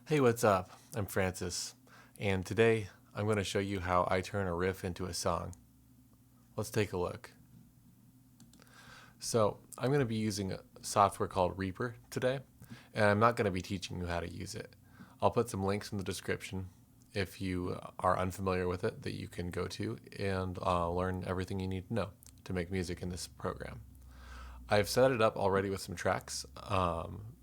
Hey, what's up? I'm Francis, and today I'm going to show you how I turn a riff into a song. Let's take a look. So I'm going to be using a software called REAPER today, and I'm not going to be teaching you how to use it. I'll put some links in the description if you are unfamiliar with it that you can go to and learn everything you need to know to make music in this program. I've set it up already with some tracks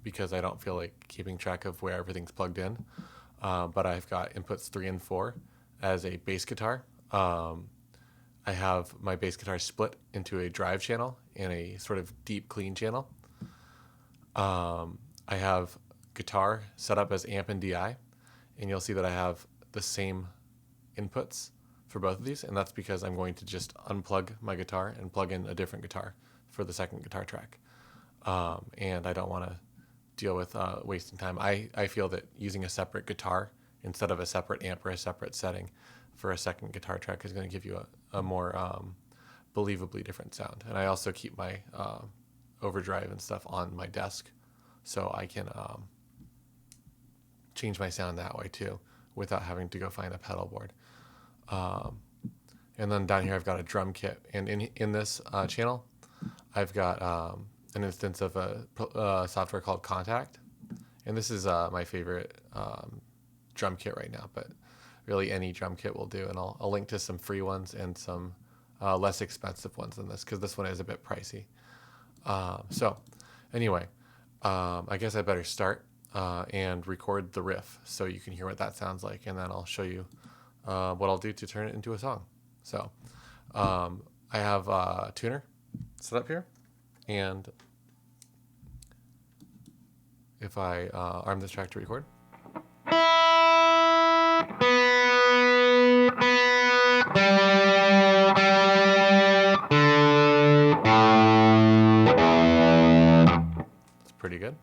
because I don't feel like keeping track of where everything's plugged in. But I've got inputs 3 and 4 as a bass guitar. I have my bass guitar split into a drive channel and a sort of deep clean channel. I have guitar set up as amp and DI, and you'll see that I have the same inputs for both of these, and that's because I'm going to just unplug my guitar and plug in a different guitar for the second guitar track. And I don't want to deal with wasting time. I feel that using a separate guitar instead of a separate amp or a separate setting for a second guitar track is going to give you a more believably different sound. And I also keep my overdrive and stuff on my desk so I can change my sound that way too without having to go find a pedal board. And then down here I've got a drum kit, and in this channel I've got an instance of a software called Contact, and this is my favorite drum kit right now, but really any drum kit will do, and I'll link to some free ones and some less expensive ones than this because this one is a bit pricey. So anyway, I guess I better start and record the riff so you can hear what that sounds like, and then I'll show you what I'll do to turn it into a song. So I have a tuner set up here, and if I arm this track to record, it's pretty good.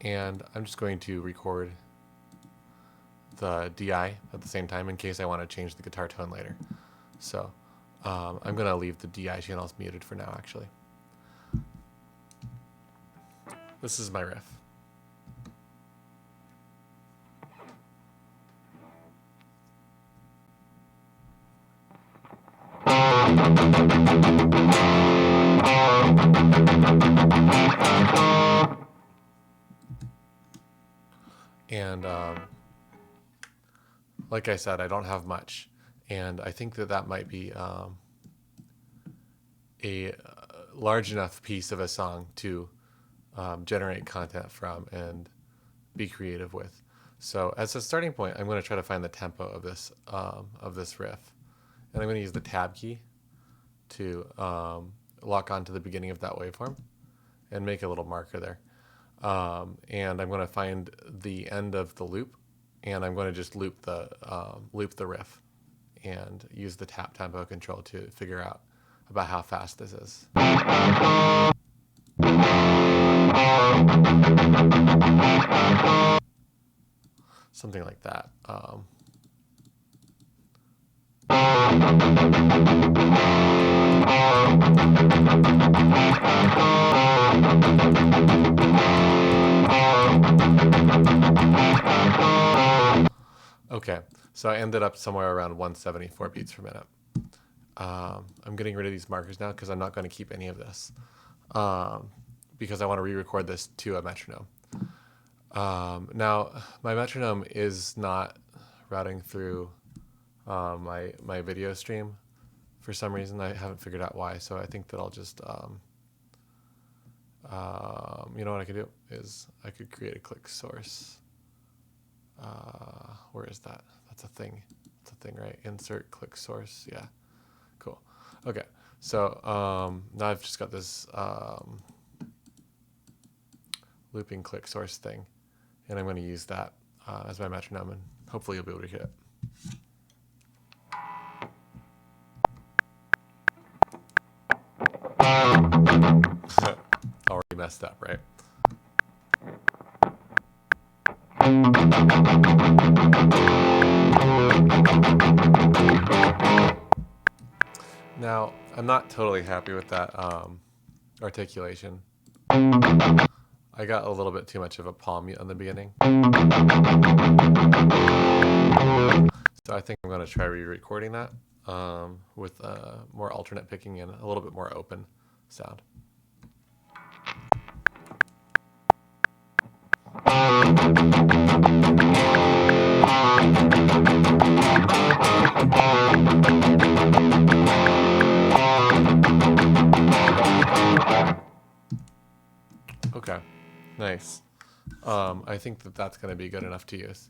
And I'm just going to record the DI at the same time in case I want to change the guitar tone later. So I'm going to leave the DI channels muted for now, actually. This is my riff. And like I said, I don't have much, and I think that might be a large enough piece of a song to generate content from and be creative with. So as a starting point, I'm going to try to find the tempo of this riff, and I'm going to use the tab key to lock onto the beginning of that waveform and make a little marker there. And I'm going to find the end of the loop, and I'm going to just loop the riff and use the tap tempo control to figure out about how fast this is. Something like that. Okay, so I ended up somewhere around 174 beats per minute. I'm getting rid of these markers now because I'm not going to keep any of this because I want to re-record this to a metronome. Now, my metronome is not routing through my video stream for some reason. I haven't figured out why, so I think that I'll just, you know what I could do is I could create a click source. Where is that? That's a thing. That's a thing, right? Insert click source. Yeah, cool. Okay, so now I've just got this looping click source thing, and I'm going to use that as my metronome, and hopefully you'll be able to hear it. Already messed up, right? Now, I'm not totally happy with that articulation. I got a little bit too much of a palm mute on the beginning. So I think I'm going to try re-recording that with more alternate picking and a little bit more open sound. Okay, nice. I think that that's going to be good enough to use.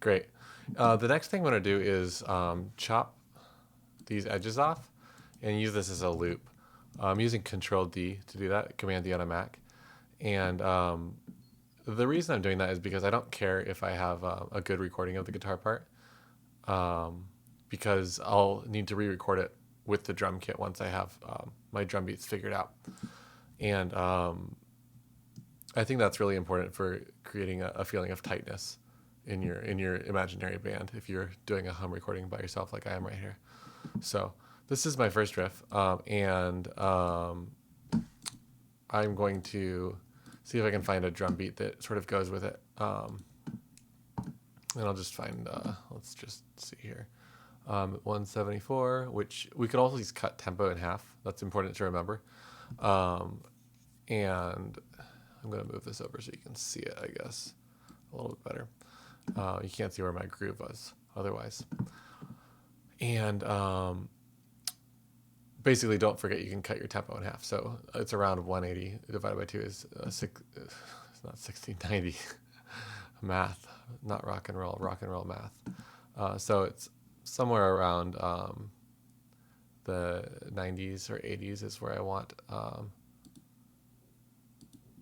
Great. The next thing I'm going to do is chop these edges off and use this as a loop. I'm using Control-D to do that, Command-D on a Mac. And the reason I'm doing that is because I don't care if I have a good recording of the guitar part, because I'll need to re-record it with the drum kit once I have my drum beats figured out. And I think that's really important for creating a feeling of tightness in your imaginary band if you're doing a hum recording by yourself like I am right here. So this is my first riff, and I'm going to see if I can find a drum beat that sort of goes with it. And I'll just find, let's just see here, 174, which we could also just cut tempo in half. That's important to remember. And I'm going to move this over so you can see it, I guess, a little bit better. You can't see where my groove was otherwise. And basically, don't forget you can cut your tempo in half. So it's around 180 divided by 2 is it's not 1690. Math, not rock and roll math. So it's somewhere around the 90s or 80s is where I want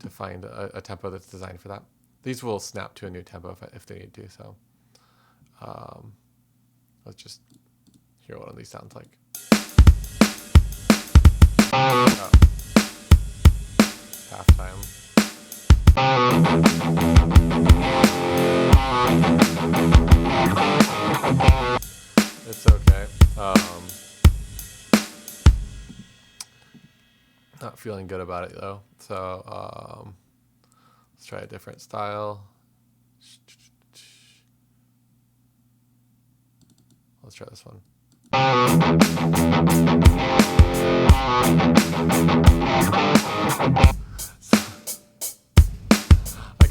to find a tempo that's designed for that. These will snap to a new tempo if they need to. So let's just hear what one of these sounds like. Oh. Halftime. It's okay. Not feeling good about it though. So let's try a different style. Let's try this one. I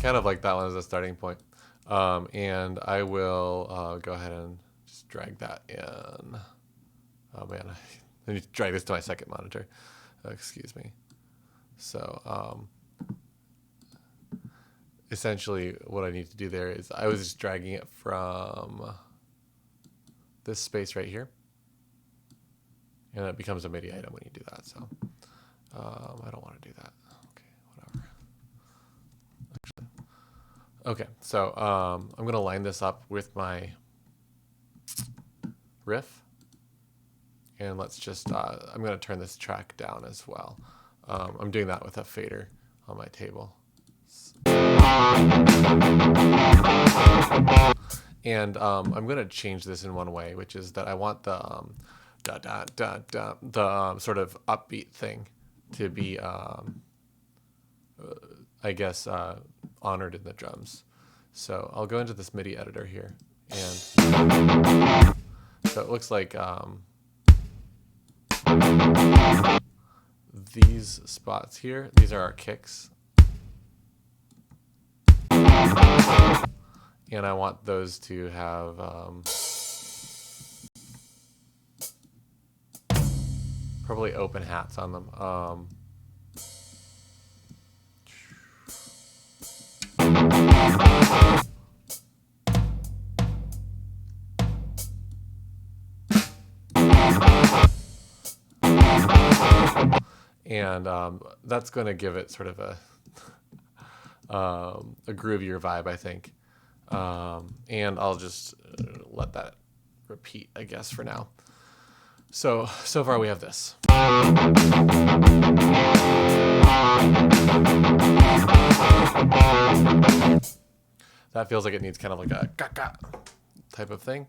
kind of like that one as a starting point. And I will go ahead and just drag that in. Oh man, I need to drag this to my second monitor. Excuse me. So essentially what I need to do there is I was just dragging it from this space right here. And it becomes a MIDI item when you do that. So I don't want to do that. Okay, whatever. Actually. Okay, so I'm going to line this up with my riff. And let's just, I'm going to turn this track down as well. I'm doing that with a fader on my table. And I'm going to change this in one way, which is that I want the sort of upbeat thing to be, I guess, honored in the drums. So I'll go into this Midi editor here. And so it looks like these spots here, these are our kicks. And I want those to have probably open hats on them. And that's going to give it sort of a groovier vibe, I think. And I'll just let that repeat, I guess, for now. So far we have this. that feels like it needs kind of like a ga-ga type of thing.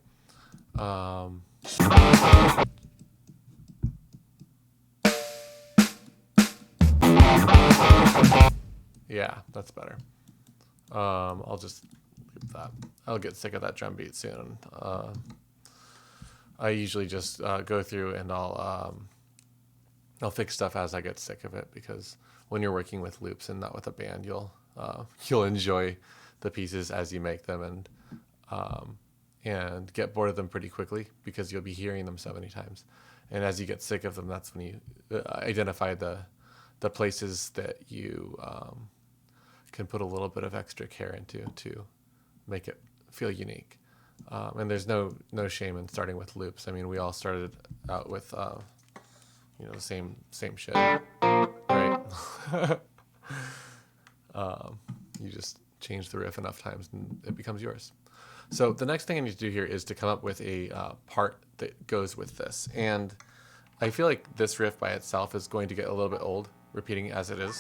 Yeah, that's better. I'll just leave that. I'll get sick of that drum beat soon. I usually just go through and I'll fix stuff as I get sick of it, because when you're working with loops and not with a band, you'll enjoy the pieces as you make them, and get bored of them pretty quickly because you'll be hearing them so many times. And as you get sick of them, that's when you identify the places that you can put a little bit of extra care into to make it feel unique. And there's no shame in starting with loops. I mean, we all started out with the same shit, right? You just change the riff enough times and it becomes yours. So the next thing I need to do here is to come up with a part that goes with this. And I feel like this riff by itself is going to get a little bit old, repeating as it is.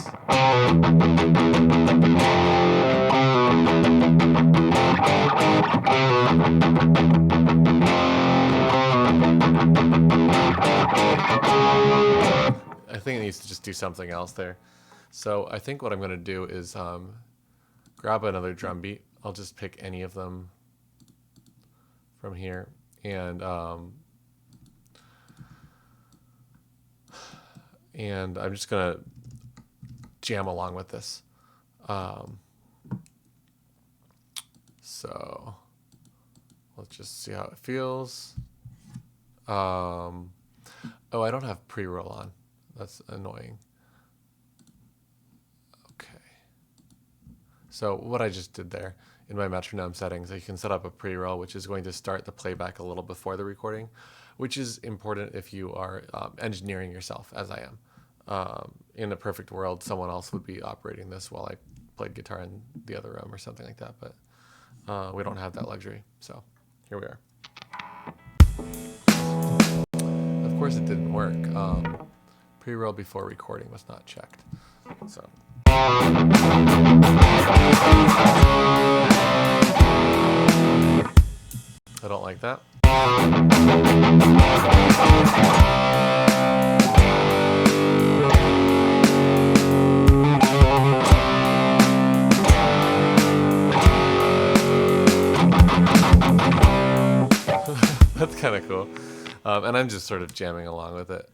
I think it needs to just do something else there. So I think what I'm going to do is grab another drum beat. I'll just pick any of them from here, and I'm just going to jam along with this. So let's just see how it feels. Oh, I don't have pre-roll on. That's annoying. Okay. So what I just did there in my metronome settings, I can set up a pre-roll, which is going to start the playback a little before the recording, which is important if you are engineering yourself, as I am. In a perfect world, someone else would be operating this while I played guitar in the other room or something like that, but we don't have that luxury, so here we are. Of course it didn't work. Pre-roll before recording was not checked. So. I don't like that. That's kind of cool. And I'm just sort of jamming along with it.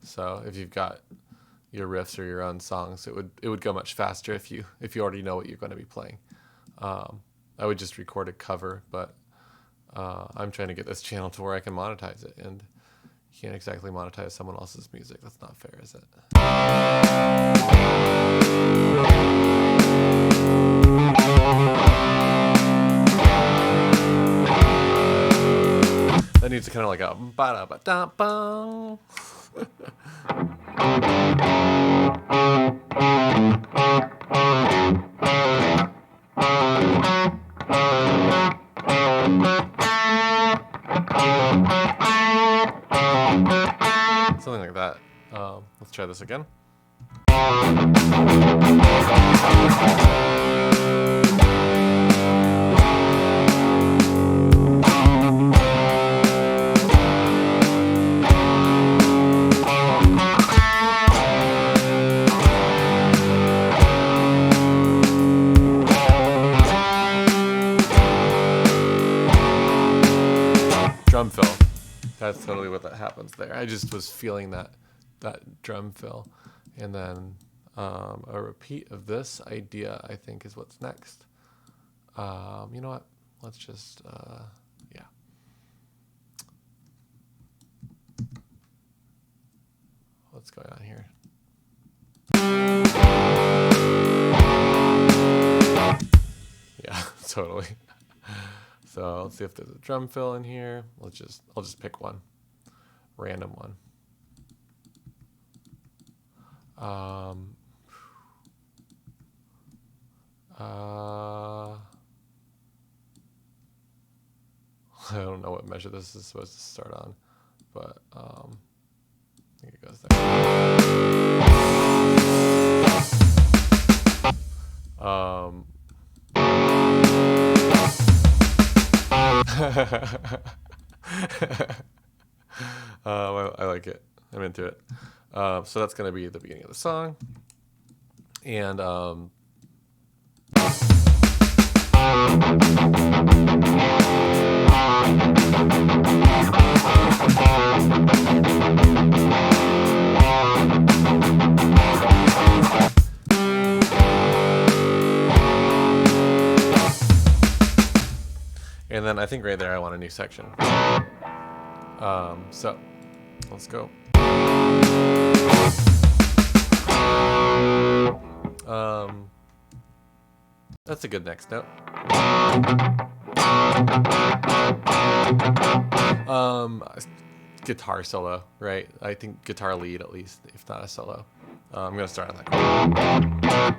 So if you've got your riffs or your own songs, it would go much faster if you already know what you're going to be playing. I would just record a cover, but I'm trying to get this channel to where I can monetize it, and you can't exactly monetize someone else's music. That's not fair, is it? That needs to kind of like a ba-da-ba-da-bang. Something like that. Let's try this again. Drum fill. That's totally what that happens there. I just was feeling that drum fill. And then a repeat of this idea, I think, is what's next. You know what? Let's just, yeah. What's going on here? Yeah, totally. So let's see if there's a drum fill in here. I'll just pick one, random one. I don't know what measure this is supposed to start on, but I think it goes there. I like it. I'm into it. So that's going to be the beginning of the song. And then I think right there I want a new section. So let's go. That's a good next note. Guitar solo, right? I think guitar lead at least, if not a solo. I'm gonna start on that chord.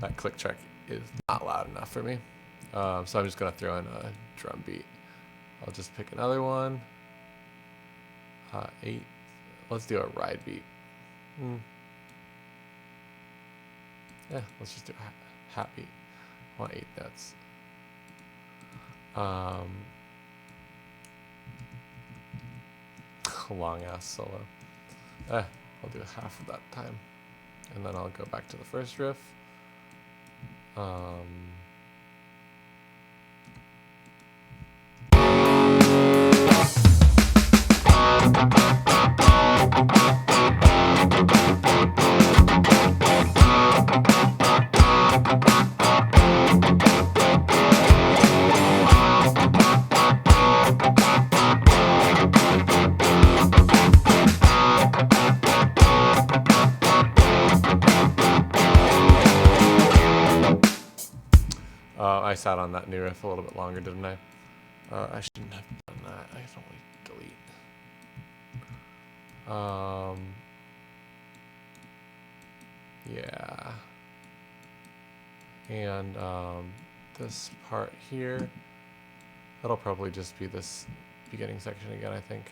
That click track is not loud enough for me. So I'm just gonna throw in a drum beat. I'll just pick another one. 8. Let's do a ride beat. Yeah, let's just do a hat beat. I want 8 notes. Long ass solo. I'll do half of that time, and then I'll go back to the first riff. I sat on that new riff a little bit longer, didn't I? I shouldn't have done that. I don't want to delete. Yeah. And this part here, that'll probably just be this beginning section again, I think.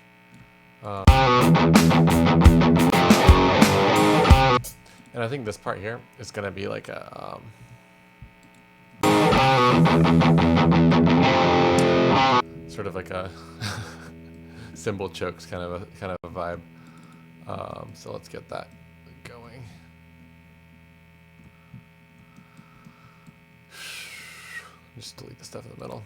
And I think this part here is going to be like a... sort of like a cymbal chokes kind of a vibe. So let's get that going. Just delete the stuff in the middle.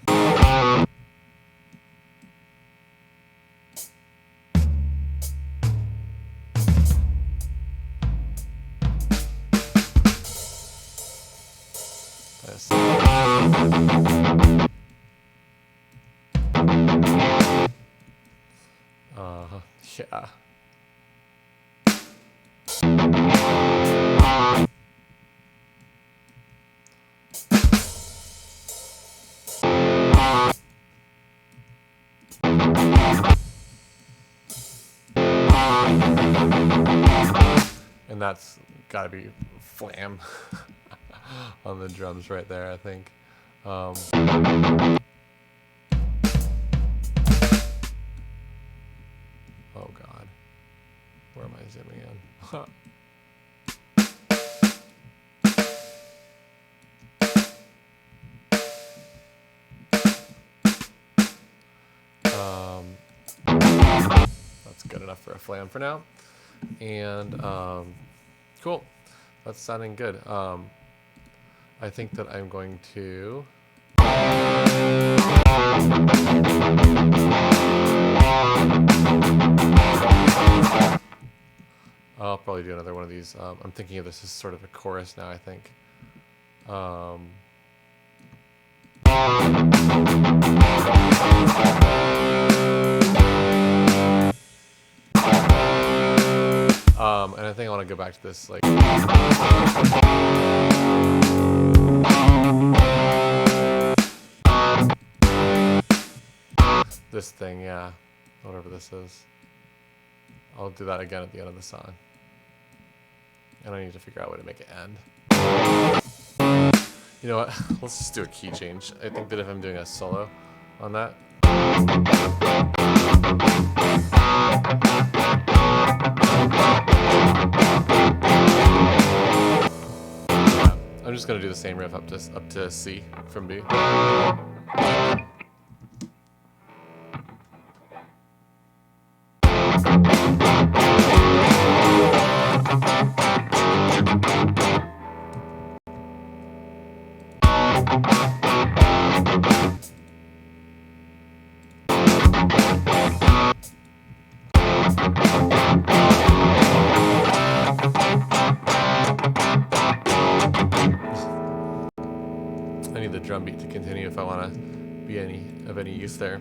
Yeah. And that's gotta be flam on the drums right there, I think. Oh God, where am I zooming in? That's good enough for a flam for now. And cool, that's sounding good. I think that I'm going to I'll probably do another one of these. I'm thinking of this as sort of a chorus now, I think. And I think I want to go back to this, like... this thing, yeah. Whatever this is. I'll do that again at the end of the song. And I need to figure out a way to make it end. You know what? Let's just do a key change. I think that if I'm doing a solo on that... I'm just gonna do the same riff up to C from B. I need the drum beat to continue if I want to be of any use there.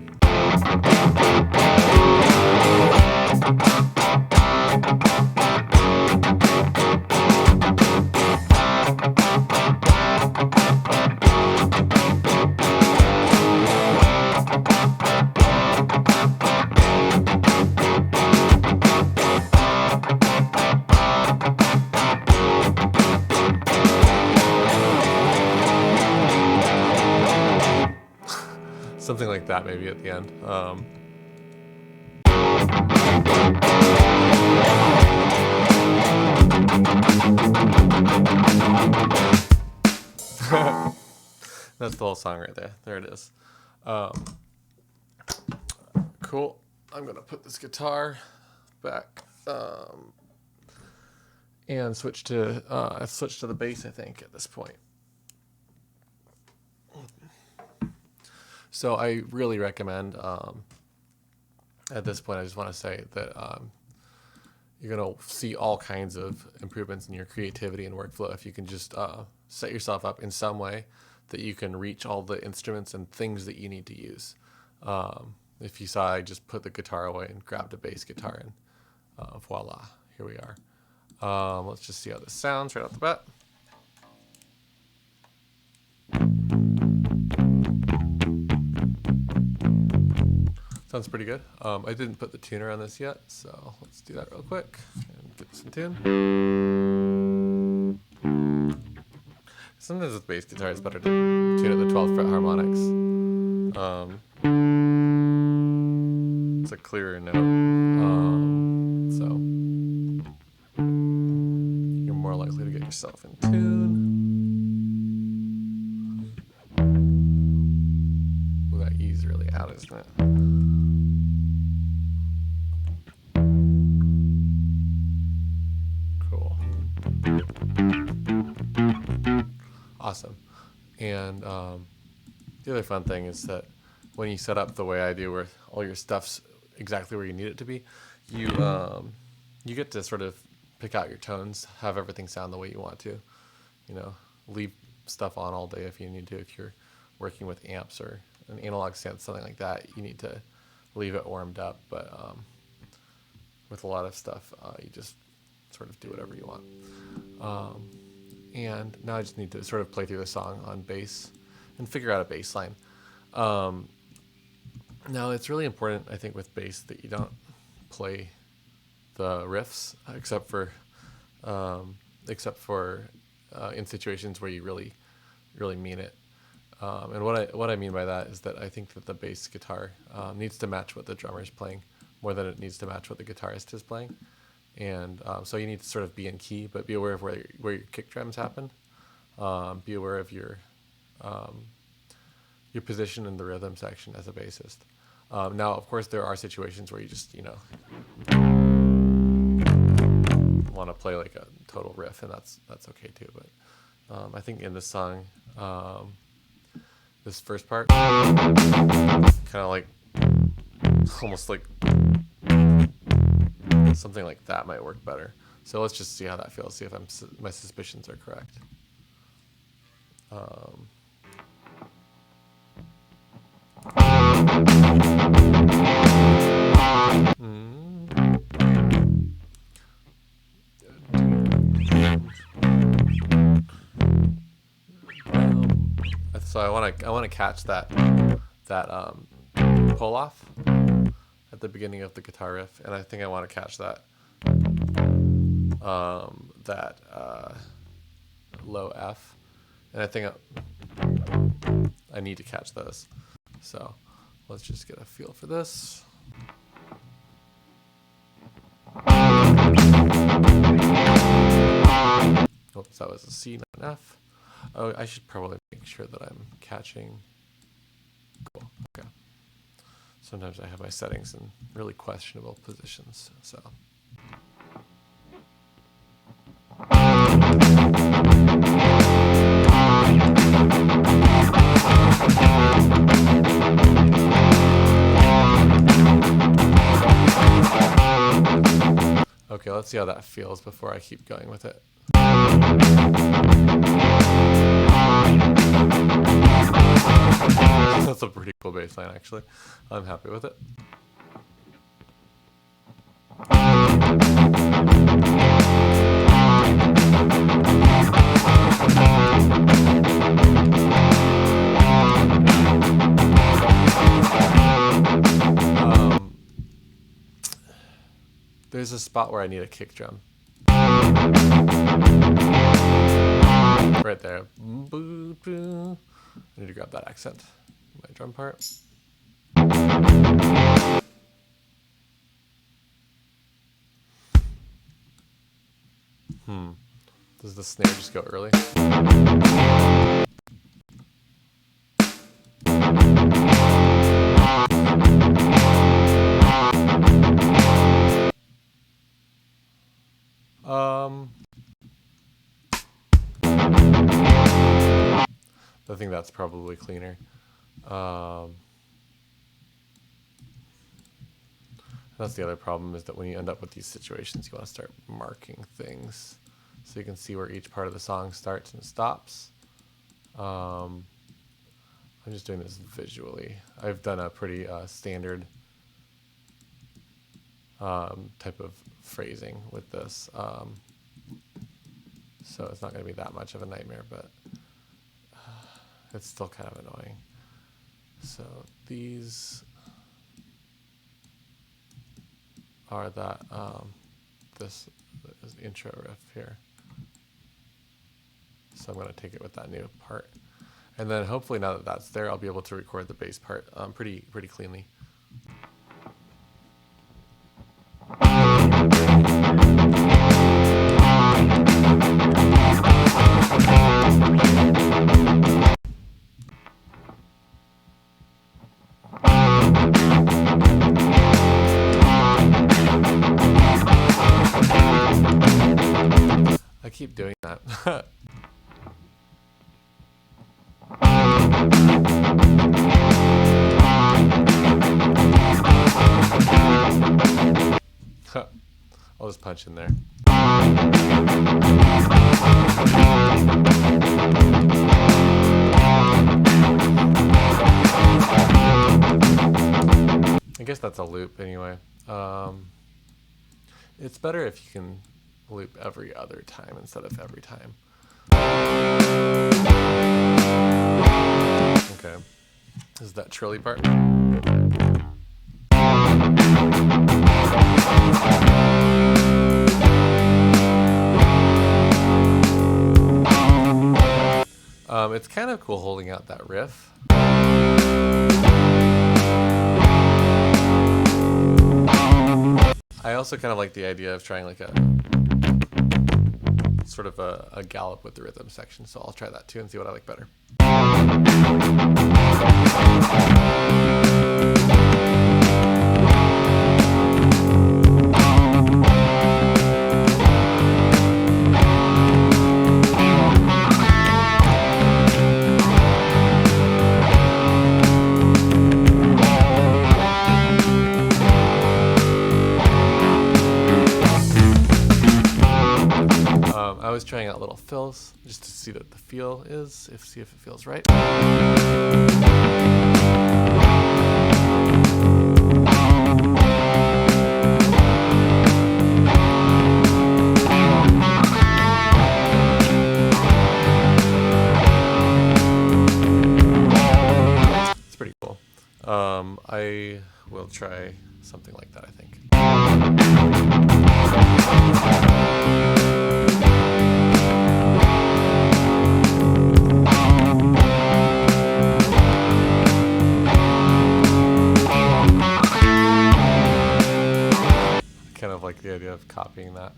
Something like that maybe at the end. That's the whole song right there. There it is. Cool. I'm gonna put this guitar back and switch to the bass, I think, at this point. So I really recommend, at this point, I just want to say that you're going to see all kinds of improvements in your creativity and workflow if you can just set yourself up in some way that you can reach all the instruments and things that you need to use. If you saw, I just put the guitar away and grabbed a bass guitar, and voila, here we are. Let's just see how this sounds right off the bat. Sounds pretty good. I didn't put the tuner on this yet, so let's do that real quick and get this in tune. Sometimes with bass guitar, it's better to tune at the 12th fret harmonics. It's a clearer note, so you're more likely to get yourself in tune. Well, that E's really out, isn't it? Awesome. And the other fun thing is that when you set up the way I do, where all your stuff's exactly where you need it to be, you get to sort of pick out your tones, have everything sound the way you want to. You know, leave stuff on all day if you need to. If you're working with amps or an analog synth, something like that, you need to leave it warmed up. But with a lot of stuff, you just sort of do whatever you want. And now I just need to sort of play through the song on bass and figure out a bass line. Now it's really important, I think, with bass that you don't play the riffs except for in situations where you really mean it. And what I mean by that is that I think that the bass guitar needs to match what the drummer is playing more than it needs to match what the guitarist is playing. And so you need to sort of be in key, but be aware of where your kick drums happen. Be aware of your position in the rhythm section as a bassist. Now, of course, there are situations where you just, want to play like a total riff, and that's okay too. But I think in this song, this first part, kind of like almost like something like that might work better. So let's just see how that feels. See if my suspicions are correct. So I want to catch that pull off at the beginning of the guitar riff, and I think I want to catch that low F, and I think I need to catch those. So let's just get a feel for this. Oops, that was a C, not an F. Oh, I should probably make sure that I'm catching. Cool. Okay. Sometimes I have my settings in really questionable positions, so. Okay, let's see how that feels before I keep going with it. That's a pretty cool bass line, actually. I'm happy with it. There's a spot where I need a kick drum. Right there. I need to grab that accent. My drum part. Does the snare just go early? I think that's probably cleaner. That's the other problem, is that when you end up with these situations, you want to start marking things so you can see where each part of the song starts and stops. I'm just doing this visually. I've done a pretty standard type of phrasing with this, so it's not going to be that much of a nightmare, but it's still kind of annoying. So these are that this is the intro riff here. So I'm going to take it with that new part, and then hopefully now that that's there, I'll be able to record the bass part pretty cleanly. I keep doing that. I'll just punch in there. I guess that's a loop anyway. It's better if you can loop every other time instead of every time. Okay, this is that trilly part. It's kind of cool holding out that riff. I also kind of like the idea of trying like a sort of a gallop with the rhythm section, so I'll try that too and see what I like better. I was trying out little fills just to see what the feel is, see if it feels right. It's pretty cool. I will try something like that, I think. Kind of like the idea of copying that.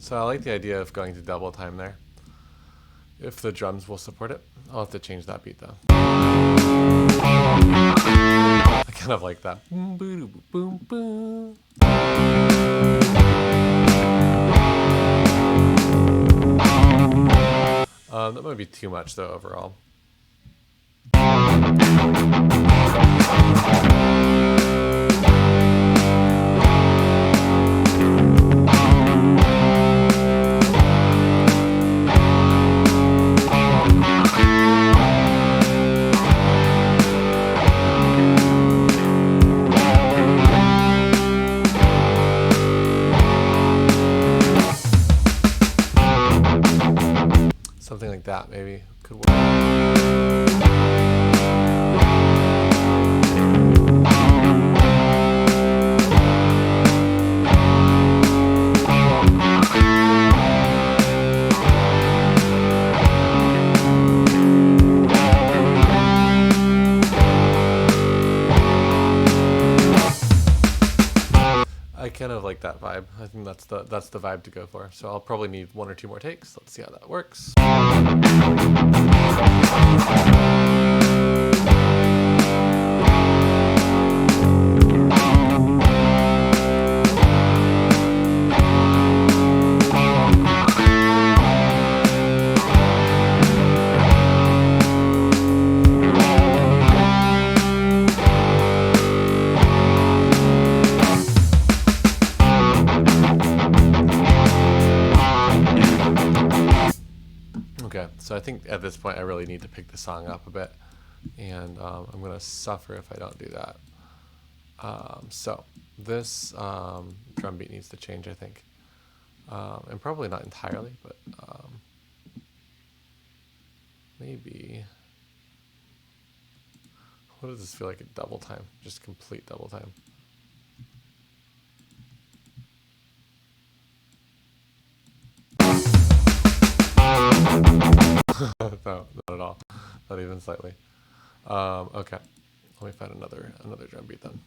So I like the idea of going to double time there. If the drums will support it. I'll have to change that beat though. I kind of like that. Boom, boom, boom, boom. That might be too much though overall. Something like that maybe could work. I kind of like that vibe. I think that's the vibe to go for. So I'll probably need 1 or 2 more takes. Let's see how that works. Okay, so I think at this point I really need to pick the song up a bit, and I'm going to suffer if I don't do that. So this drum beat needs to change, I think, and probably not entirely, but maybe. What does this feel like at double time? Just complete double time. No, not at all. Not even slightly. Okay, let me find another drum beat then.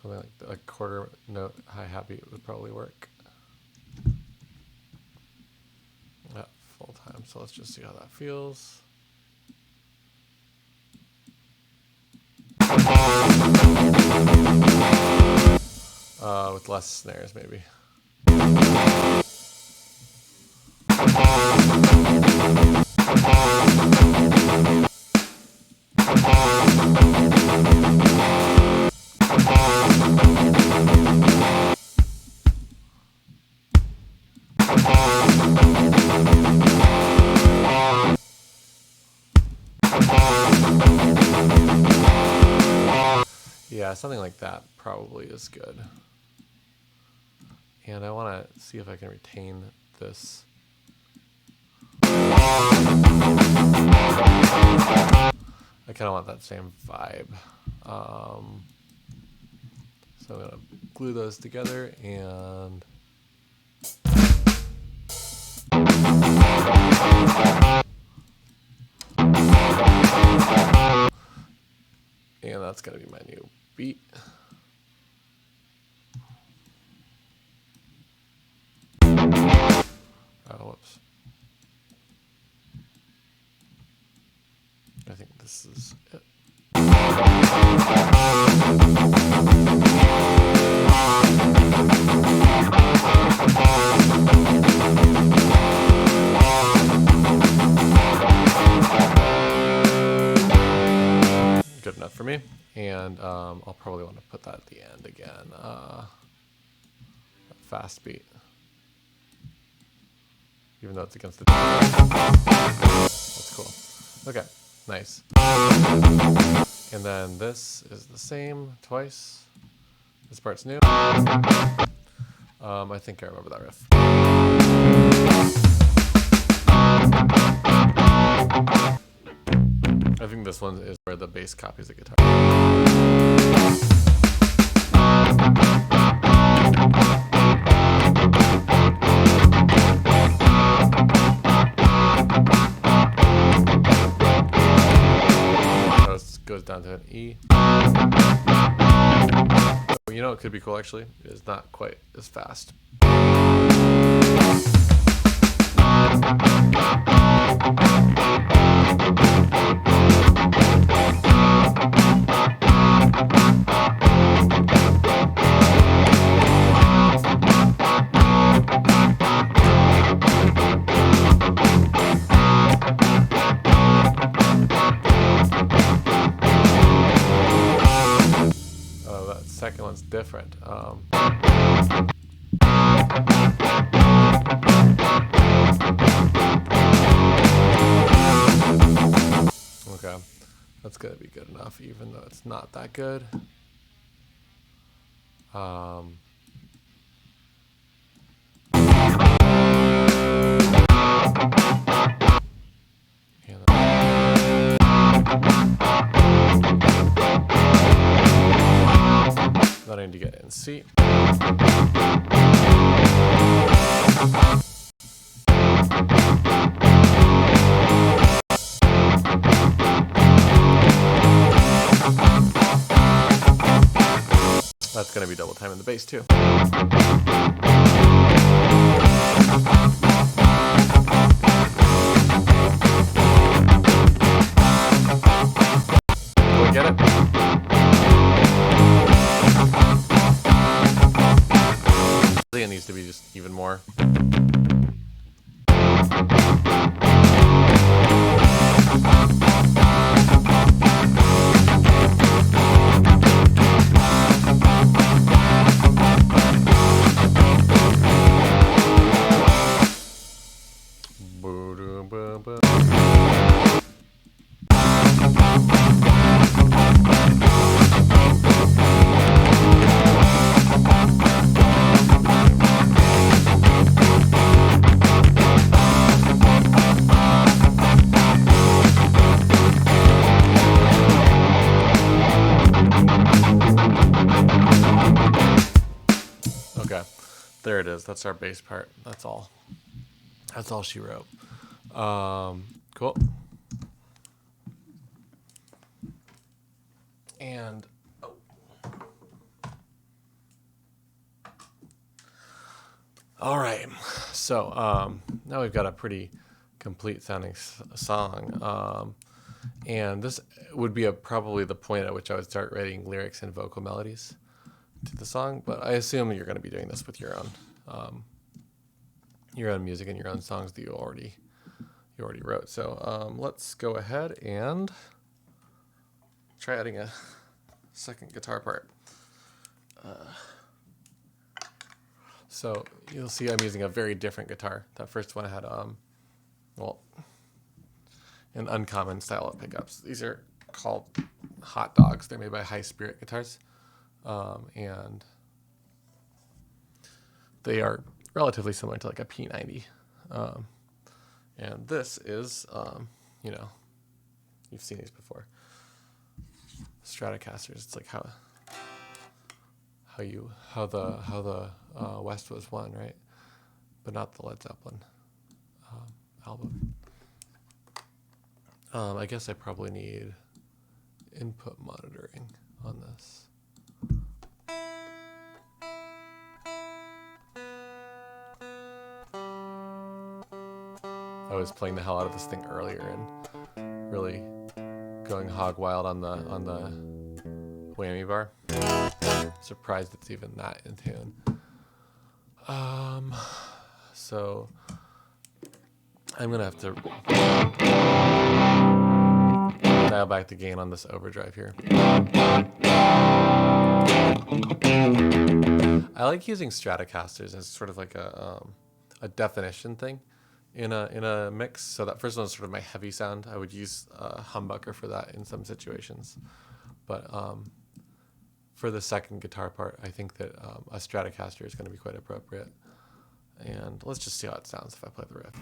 Something like a quarter note hi-hat beat would probably work. At full time. So let's just see how that feels. With less snares, maybe. Yeah, something like that probably is good. And I want to see if I can retain this. I kind of want that same vibe. So I'm going to glue those together and that's going to be my new beat. Oh, whoops. I think this is it. Good enough for me. And I'll probably want to put that at the end again. Fast beat. Even though it's against the... That's cool. Okay, nice. And then this is the same twice. This part's new. I think I remember that riff. I think this one is where the bass copies the guitar. goes down to an E. You know, it could be cool actually. It's not quite as fast. Second one's different. Okay, that's gonna be good enough, even though it's not that good. Then I need to get in C. That's going to be double time in the bass too. Do we get it? I think it needs to be just even more. Okay, there it is. That's our bass part. That's all. That's all she wrote. Cool. And all right. So now we've got a pretty complete sounding song. And this would be probably the point at which I would start writing lyrics and vocal melodies to the song, but I assume you're going to be doing this with your own music and your own songs that you already wrote. So let's go ahead and try adding a second guitar part. So you'll see I'm using a very different guitar. That first one had well, an uncommon style of pickups. These are called hot dogs. They're made by High Spirit Guitars. And they are relatively similar to like a P90. And this is, you know, you've seen these before. Stratocasters. It's like how the West Was Won, right? But not the Led Zeppelin album. I guess I probably need input monitoring on this. I was playing the hell out of this thing earlier and really going hog wild on the whammy bar. Surprised it's even that in tune. So I'm gonna have to dial back the gain on this overdrive here. I like using Stratocasters as sort of like a definition thing in a mix. So that first one is sort of my heavy sound. I would use a humbucker for that in some situations, but for the second guitar part, I think that a Stratocaster is going to be quite appropriate. And let's just see how it sounds if I play the riff.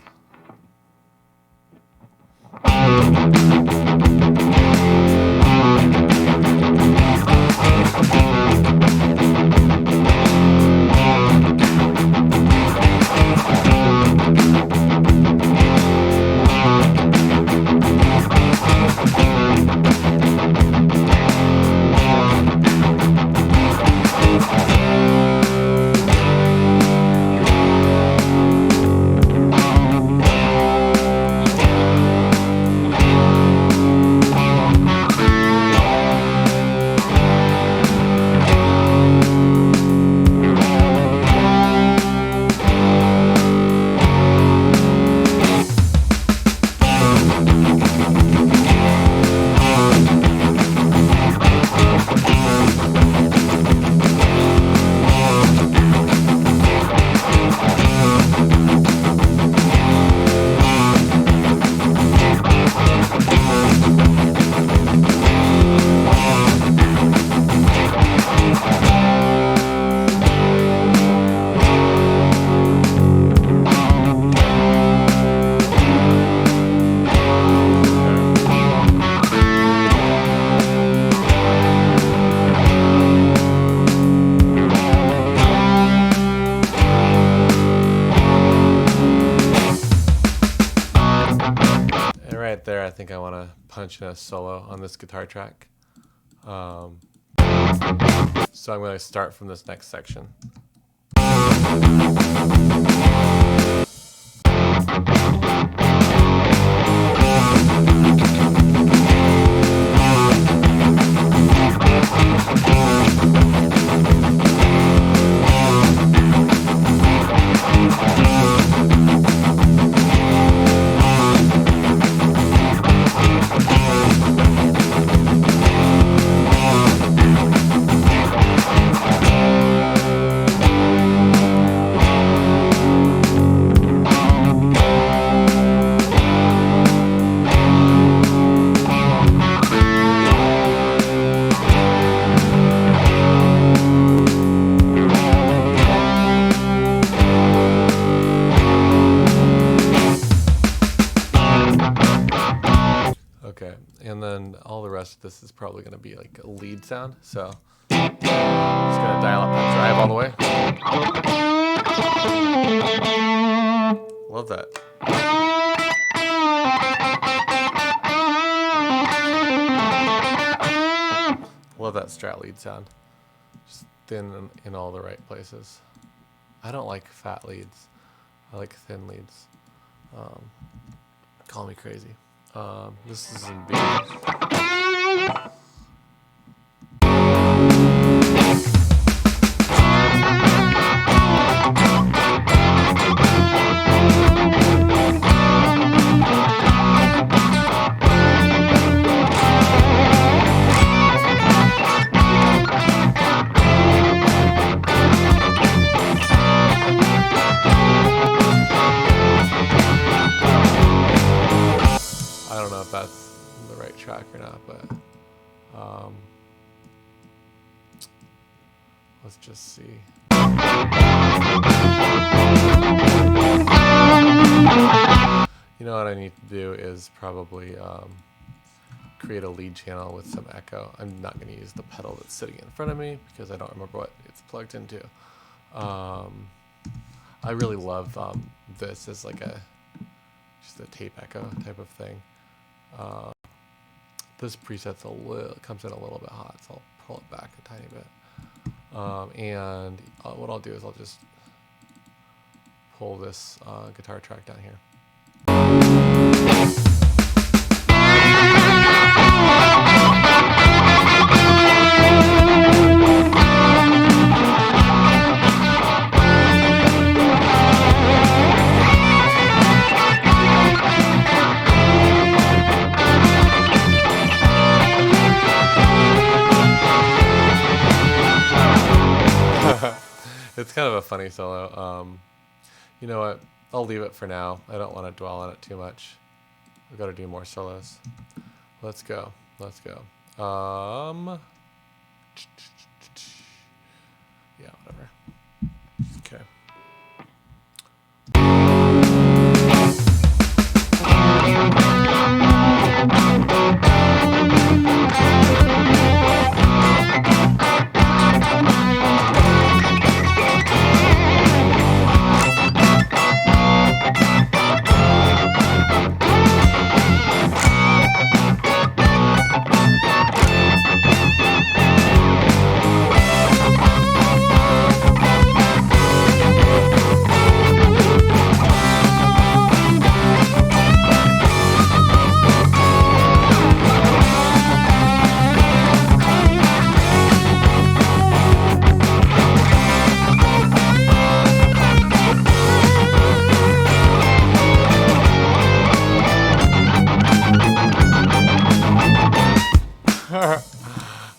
think I want to punch in a solo on this guitar track. So I'm going to start from this next section. Okay, and then all the rest of this is probably going to be like a lead sound. So just going to dial up that drive all the way. Love that. Love that Strat lead sound. Just thin in all the right places. I don't like fat leads. I like thin leads. Call me crazy. This is in B. I don't know if that's the right track or not, but let's just see. You know what I need to do is probably create a lead channel with some echo. I'm not going to use the pedal that's sitting in front of me because I don't remember what it's plugged into. I really love this as like just a tape echo type of thing. This preset's comes in a little bit hot, so I'll pull it back a tiny bit. And what I'll do is I'll just pull this guitar track down here. It's kind of a funny solo. You know what? I'll leave it for now. I don't want to dwell on it too much. We've got to do more solos. Let's go. Let's go. Yeah, whatever. Okay.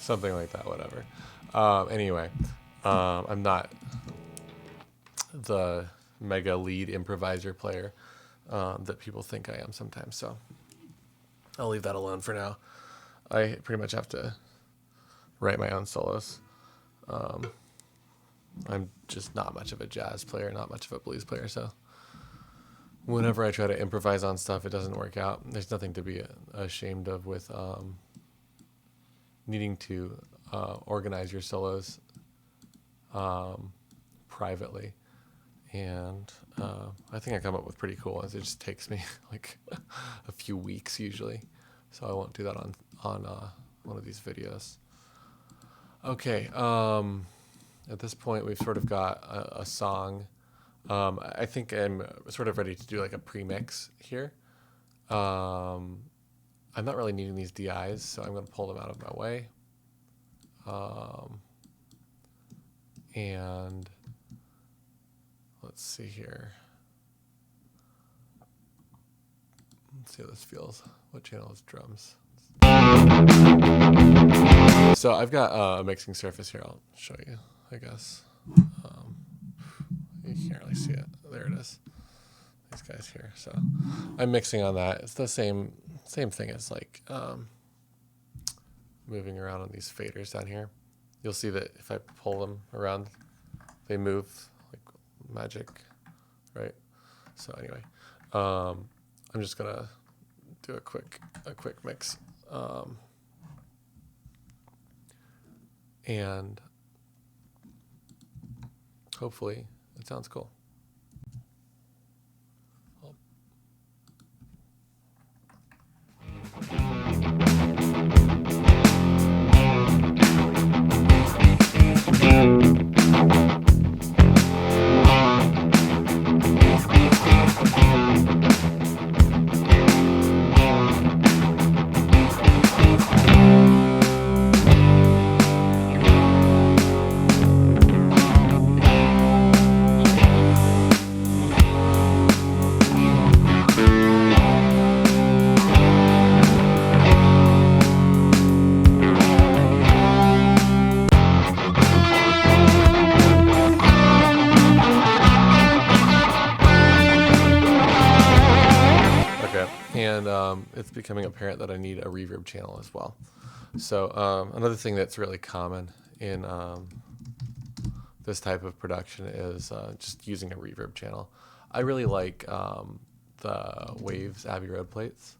Something like that, whatever. Anyway, I'm not the mega lead improviser player that people think I am sometimes, so I'll leave that alone for now. I pretty much have to write my own solos. I'm just not much of a jazz player, not much of a blues player, so whenever I try to improvise on stuff, it doesn't work out. There's nothing to be ashamed of with needing to organize your solos privately And I think I come up with pretty cool ones. It just takes me like a few weeks usually, so I won't do that on one of these videos. Okay, at this point we've sort of got a song. I think I'm sort of ready to do like a pre-mix here. I'm not really needing these DIs, so I'm going to pull them out of my way. And let's see here. Let's see how this feels. What channel is drums? So I've got a mixing surface here. I'll show you, I guess. You can't really see it. There it is. These guys here. So I'm mixing on that. It's the same thing as like moving around on these faders down here. You'll see that if I pull them around, they move like magic, right? So anyway, I'm just gonna do a quick mix, and hopefully it sounds cool. And it's becoming apparent that I need a reverb channel as well. So another thing that's really common in this type of production is just using a reverb channel. I really like the Waves Abbey Road plates.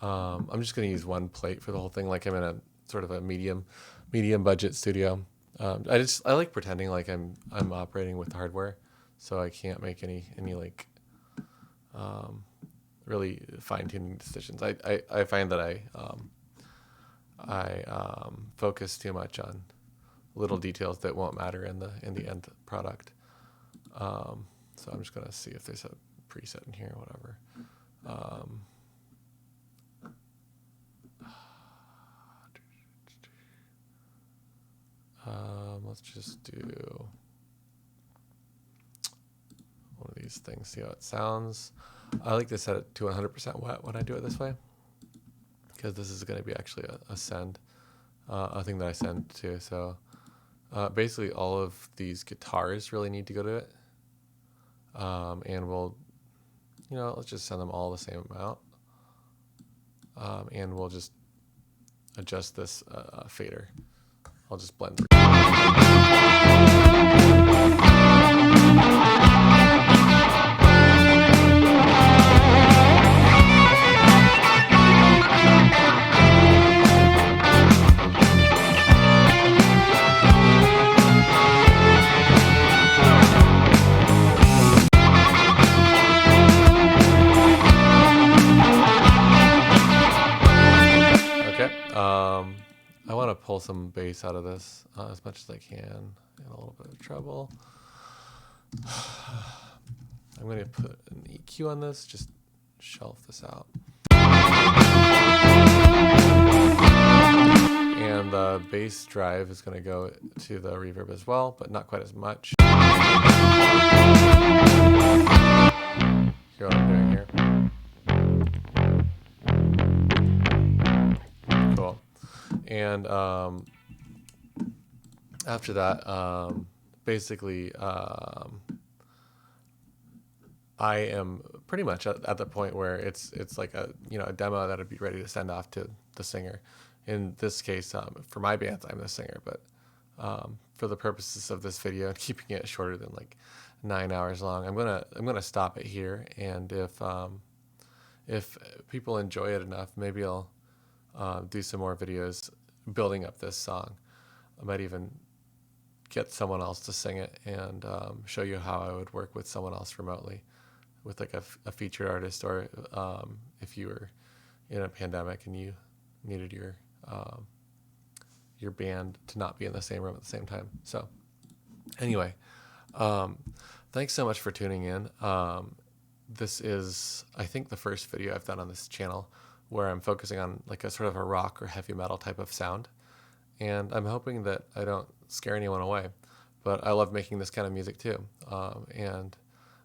I'm just going to use one plate for the whole thing, like I'm in a sort of a medium budget studio. I like pretending like I'm operating with hardware, so I can't make any like really fine-tuning decisions. I find that I focus too much on little details that won't matter in the end product. So I'm just gonna see if there's a preset in here or whatever. Let's just do one of these things, see how it sounds. I like to set it to 100% wet when I do it this way, because this is going to be actually a send, a thing that I send to. So basically all of these guitars really need to go to it. And we'll, let's just send them all the same amount. And we'll just adjust this fader. I'll just blend. I want to pull some bass out of this as much as I can, and a little bit of treble. I'm going to put an EQ on this, just shelf this out. And the bass drive is going to go to the reverb as well, but not quite as much. Hear what I'm doing here? Cool. And after that, basically, I am pretty much at the point where it's like a demo that I'd be ready to send off to the singer. In this case, for my bands, I'm the singer, but for the purposes of this video and keeping it shorter than like 9 hours long, I'm gonna stop it here. And if people enjoy it enough, maybe I'll do some more videos building up this song. I might even get someone else to sing it and show you how I would work with someone else remotely, with like a featured artist, or if you were in a pandemic and you needed your band to not be in the same room at the same time. So anyway, thanks so much for tuning in. This is, I think, the first video I've done on this channel where I'm focusing on like a sort of a rock or heavy metal type of sound. And I'm hoping that I don't scare anyone away, but I love making this kind of music too. And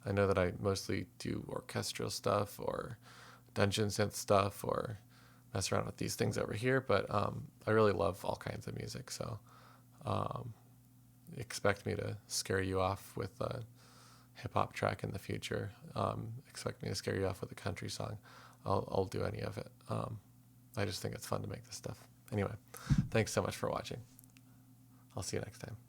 I know that I mostly do orchestral stuff or dungeon synth stuff or mess around with these things over here, but I really love all kinds of music. So expect me to scare you off with a hip-hop track in the future. Expect me to scare you off with a country song. I'll do any of it. I just think it's fun to make this stuff. Anyway, thanks so much for watching. I'll see you next time.